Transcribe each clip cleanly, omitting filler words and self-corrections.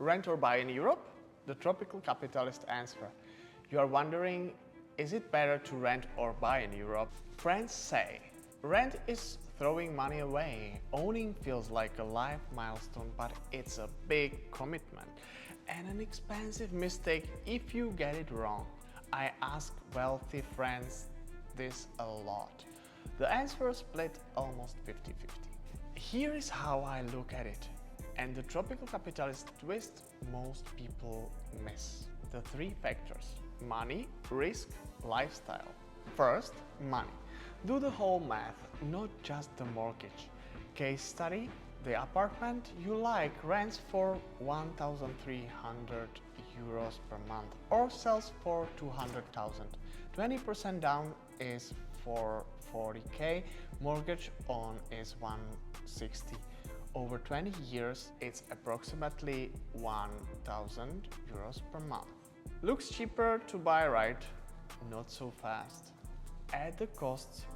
Rent or buy in Europe? The tropical capitalist answer. You are wondering, is it better to rent or buy in Europe? Friends say, rent is throwing money away. Owning feels like a life milestone, but it's a big commitment and an expensive mistake if you get it wrong. I ask wealthy friends this a lot. The answer split almost 50-50. Here is how I look at it, and the tropical capitalist twist most people miss. The three factors: money, risk, lifestyle. First, money. Do the whole math, not just the mortgage. Case study: the apartment you like rents for 1,300 euros per month or sells for 200,000. 20% down is for 40k, mortgage on is 160. Over 20 years, it's approximately 1,000 euros per month. Looks cheaper to buy, right? Not so fast. Add the costs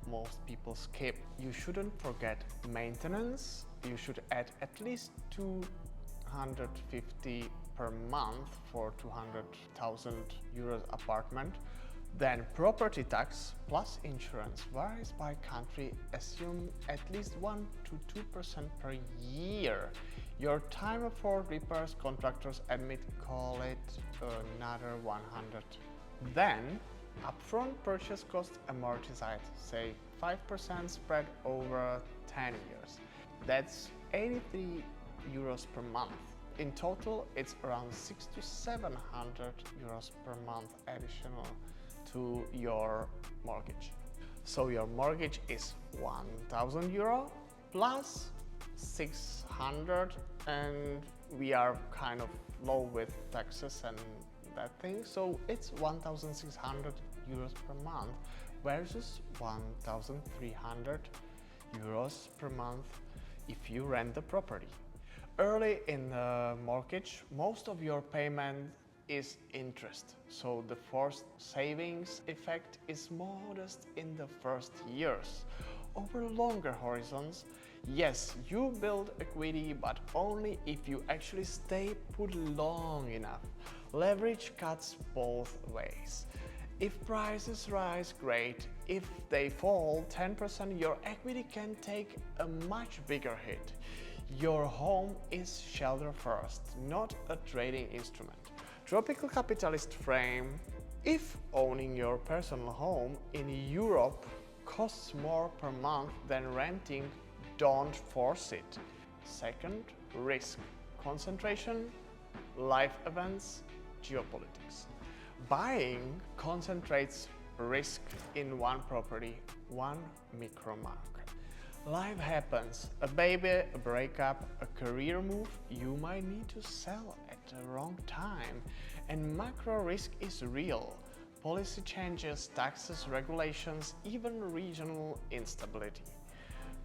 most people skip. You shouldn't forget maintenance. You should add at least 250 per month for 200,000 euros apartment. Then property tax plus insurance varies by country. Assume at least 1 to 2% per year. Your time for repairs, contractors admit, call it another 100. Then upfront purchase cost amortized, say 5% spread over 10 years. That's 83 euros per month. In total, it's around 600 to 700 euros per month additional to your mortgage. So your mortgage is 1,000 euro plus 600, and we are kind of low with taxes and that thing, so it's 1,600 euros per month versus 1,300 euros per month if you rent the property. Early in the mortgage, most of your payment is interest, so the forced savings effect is modest in the first years. Over longer horizons, yes, you build equity, but only if you actually stay put long enough. Leverage cuts both ways. If prices rise, great. If they fall 10%, your equity can take a much bigger hit. Your home is shelter first, not a trading instrument. Tropical capitalist frame: if owning your personal home in Europe costs more per month than renting, don't force it. Second, risk, concentration, life events, geopolitics. Buying concentrates risk in one property, one micro market. Life happens, a baby, a breakup, a career move, you might need to sell at the wrong time, and macro risk is real. Policy changes, taxes, regulations, even regional instability.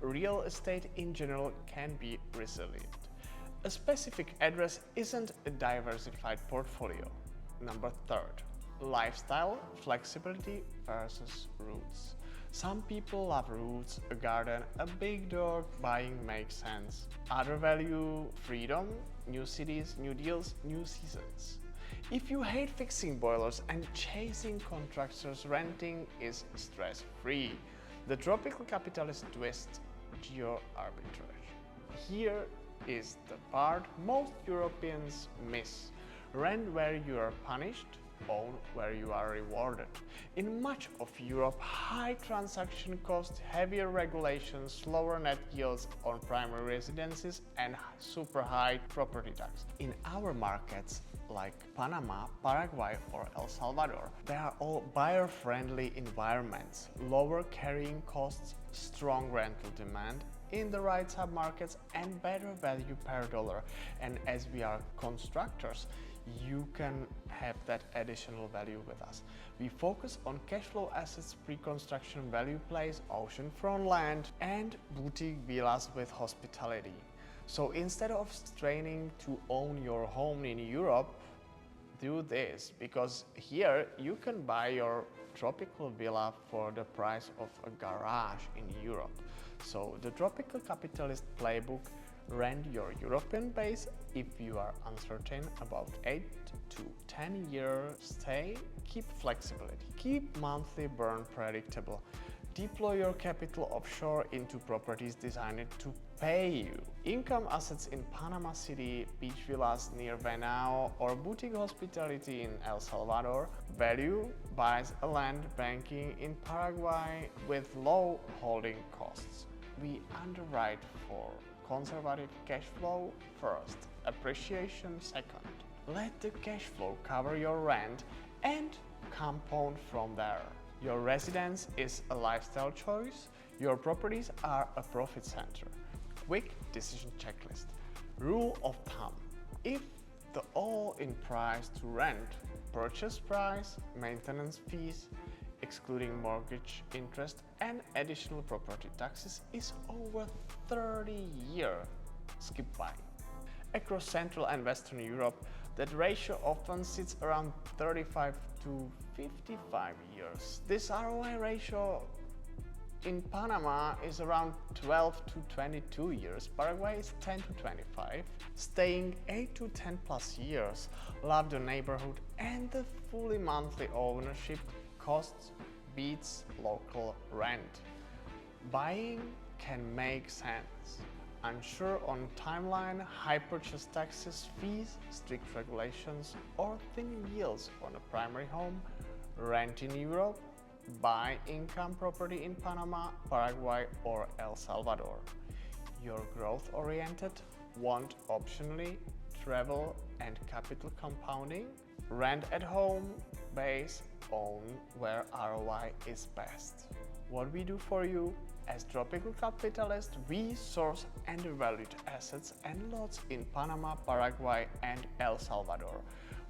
Real estate in general can be resilient. A specific address isn't a diversified portfolio. Number third, lifestyle, flexibility versus roots. Some people love roots, a garden, a big dog, buying makes sense. Others value freedom, new cities, new deals, new seasons. If you hate fixing boilers and chasing contractors, renting is stress-free. The tropical capitalist twist: geo-arbitrage. Here is the part most Europeans miss. Rent where you are punished, own where you are rewarded. In much of Europe, high transaction costs, heavier regulations, lower net yields on primary residences, and super high property tax. In our markets, like Panama, Paraguay, or El Salvador, they are all buyer-friendly environments, lower carrying costs, strong rental demand in the right submarkets, and better value per dollar. And as we are constructors, you can have that additional value with us. We focus on cash flow assets, pre-construction value plays, oceanfront land, and boutique villas with hospitality. So instead of straining to own your home in Europe, do this, because here you can buy your tropical villa for the price of a garage in Europe. So the tropical capitalist playbook: rent your European base If you are uncertain about 8 to 10 year stay, keep flexibility. Keep monthly burn predictable. Deploy your capital offshore into properties designed to pay you. Income assets in Panama City, beach villas near Venao, or boutique hospitality in El Salvador. Value buys a land banking in Paraguay with low holding costs. We underwrite for conservative cash flow first, appreciation second. Let the cash flow cover your rent and compound from there. Your residence is a lifestyle choice. Your properties are a profit center. Quick decision checklist. Rule of thumb. If the all-in price to rent, purchase price, maintenance fees, excluding mortgage interest and additional property taxes, is over 30 years, skip buying. Across Central and Western Europe, that ratio often sits around 35 to 55 years. This ROI ratio in Panama is around 12 to 22 years. Paraguay is 10 to 25. Staying 8 to 10 plus years, love the neighborhood, and the fully monthly ownership costs beats local rent. Buying can make sense. Unsure on timeline, high purchase taxes, fees, strict regulations, or thin yields on a primary home, rent in Europe, buy income property in Panama, Paraguay, or El Salvador. You're growth-oriented, want optionally, travel and capital compounding, rent at home, base, own where ROI is best. What we do for you? As tropical capitalists, we source undervalued assets and lots in Panama, Paraguay, and El Salvador.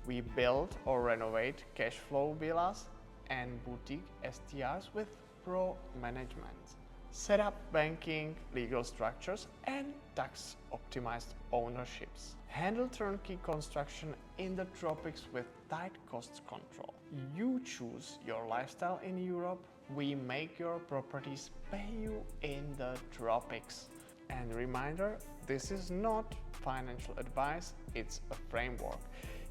We build or renovate cash flow villas and boutique STRs with pro management. Set up banking, legal structures, and tax-optimized ownerships. Handle turnkey construction in the tropics with tight cost control. You choose your lifestyle in Europe. We make your properties pay you in the tropics. And reminder, this is not financial advice, it's a framework.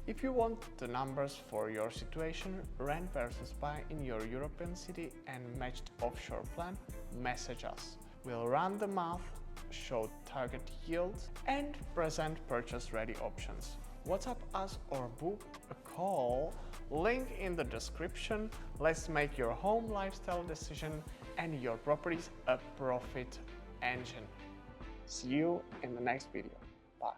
If you want the numbers for your situation, rent versus buy in your European city and matched offshore plan, message us. We'll run the math, show target yields, and present purchase-ready options. WhatsApp us or book a call, link in the description. Let's make your home lifestyle decision and your properties a profit engine. See you in the next video. Bye.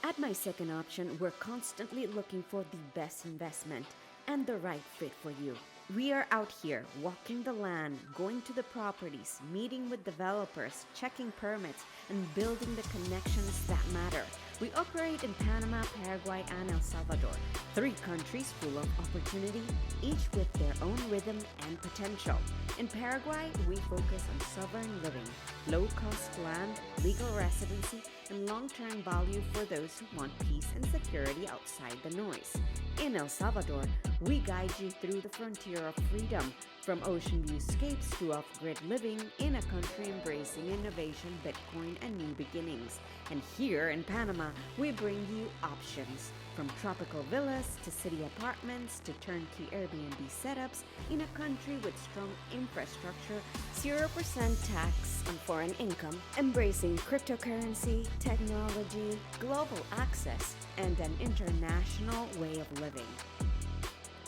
At My Second Option, we're constantly looking for the best investment and the right fit for you. We are out here walking the land, going to the properties, meeting with developers, checking permits, and building the connections that matter. We operate in Panama, Paraguay, and El Salvador, 3 countries full of opportunity, each with their own rhythm and potential. In Paraguay, we focus on sovereign living, low-cost land, legal residency, and long-term value for those who want peace and security outside the noise. In El Salvador, we guide you through the frontier of freedom, from ocean viewscapes to off-grid living in a country embracing innovation, Bitcoin, and new beginnings. And here in Panama, we bring you options, from tropical villas to city apartments to turnkey Airbnb setups in a country with strong infrastructure, 0% tax on foreign income, embracing cryptocurrency, technology, global access, and an international way of living.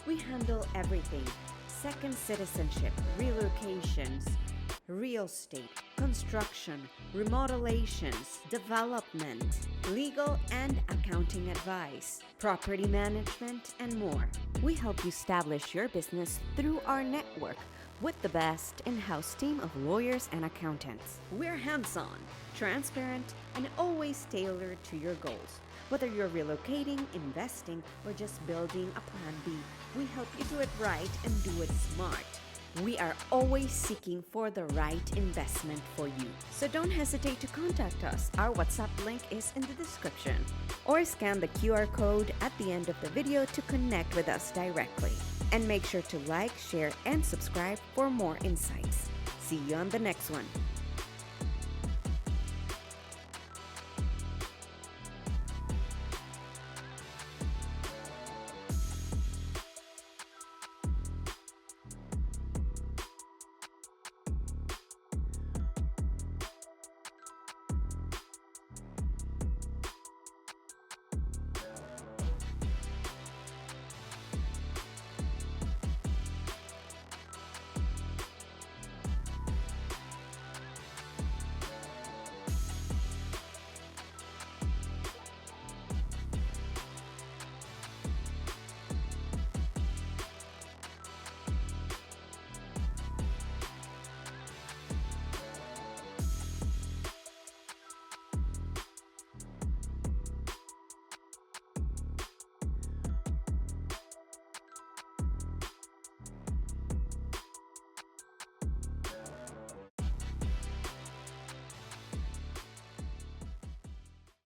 We handle everything: second citizenship, relocations, real estate, construction, remodelations, development, legal and accounting advice, property management, and more. We help you establish your business through our network with the best in-house team of lawyers and accountants. We're hands-on, transparent, and always tailored to your goals. Whether you're relocating, investing, or just building a plan B, we help you do it right and do it smart. We are always seeking for the right investment for you. So don't hesitate to contact us. Our WhatsApp link is in the description. Or scan the QR code at the end of the video to connect with us directly. And make sure to like, share, and subscribe for more insights. See you on the next one.